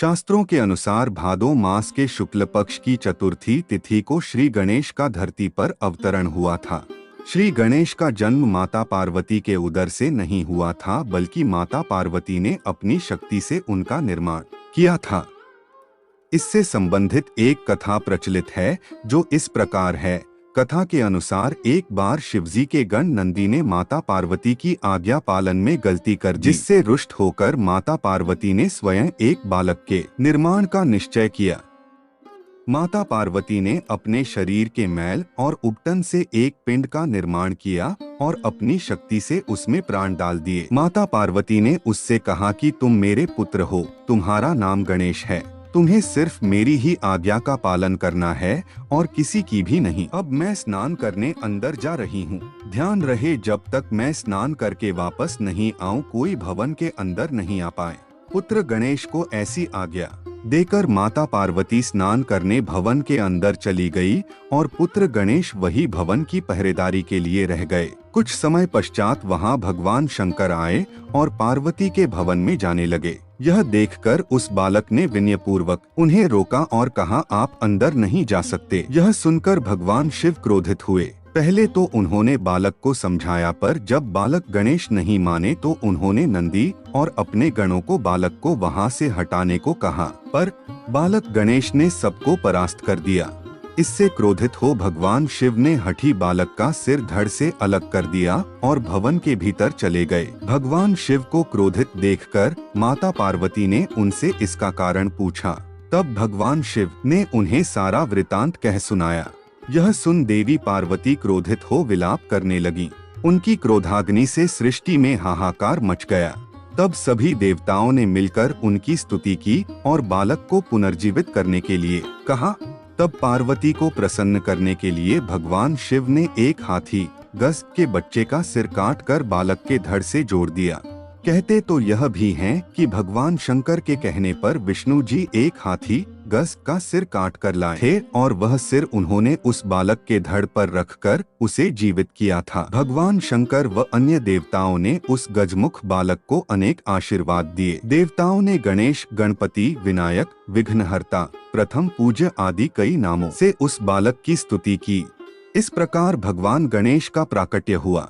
शास्त्रों के अनुसार भादो मास के शुक्ल पक्ष की चतुर्थी तिथि को श्री गणेश का धरती पर अवतरण हुआ था। श्री गणेश का जन्म माता पार्वती के उदर से नहीं हुआ था, बल्कि माता पार्वती ने अपनी शक्ति से उनका निर्माण किया था। इससे संबंधित एक कथा प्रचलित है जो इस प्रकार है। कथा के अनुसार एक बार शिवजी के गण नंदी ने माता पार्वती की आज्ञा पालन में गलती कर दी, जिससे रुष्ट होकर माता पार्वती ने स्वयं एक बालक के निर्माण का निश्चय किया। माता पार्वती ने अपने शरीर के मैल और उबटन से एक पिंड का निर्माण किया और अपनी शक्ति से उसमें प्राण डाल दिए। माता पार्वती ने उससे कहा कि तुम मेरे पुत्र हो, तुम्हारा नाम गणेश है, तुम्हें सिर्फ मेरी ही आज्ञा का पालन करना है और किसी की भी नहीं। अब मैं स्नान करने अंदर जा रही हूँ, ध्यान रहे जब तक मैं स्नान करके वापस नहीं आऊँ कोई भवन के अंदर नहीं आ पाए। पुत्र गणेश को ऐसी आज्ञा देकर माता पार्वती स्नान करने भवन के अंदर चली गई और पुत्र गणेश वही भवन की पहरेदारी के लिए रह गए। कुछ समय पश्चात वहां भगवान शंकर आए और पार्वती के भवन में जाने लगे। यह देखकर उस बालक ने विनयपूर्वक उन्हें रोका और कहा, आप अंदर नहीं जा सकते। यह सुनकर भगवान शिव क्रोधित हुए। पहले तो उन्होंने बालक को समझाया, पर जब बालक गणेश नहीं माने तो उन्होंने नंदी और अपने गणों को बालक को वहां से हटाने को कहा, पर बालक गणेश ने सबको परास्त कर दिया। इससे क्रोधित हो भगवान शिव ने हठी बालक का सिर धड़ से अलग कर दिया और भवन के भीतर चले गए। भगवान शिव को क्रोधित देखकर माता पार्वती ने उनसे इसका कारण पूछा। तब भगवान शिव ने उन्हें सारा वृतांत कह सुनाया। यह सुन देवी पार्वती क्रोधित हो विलाप करने लगी। उनकी क्रोधाग्नि से सृष्टि में हाहाकार मच गया। तब सभी देवताओं ने मिलकर उनकी स्तुति की और बालक को पुनर्जीवित करने के लिए कहा। तब पार्वती को प्रसन्न करने के लिए भगवान शिव ने एक हाथी गज के बच्चे का सिर काट कर बालक के धड़ से जोड़ दिया। कहते तो यह भी हैं कि भगवान शंकर के कहने पर विष्णु जी एक हाथी गज का सिर काट कर लाए थे और वह सिर उन्होंने उस बालक के धड़ पर रखकर उसे जीवित किया था। भगवान शंकर व अन्य देवताओं ने उस गजमुख बालक को अनेक आशीर्वाद दिए। देवताओं ने गणेश, गणपति, विनायक, विघ्नहर्ता, प्रथम पूज्य आदि कई नामों से उस बालक की स्तुति की। इस प्रकार भगवान गणेश का प्राकट्य हुआ।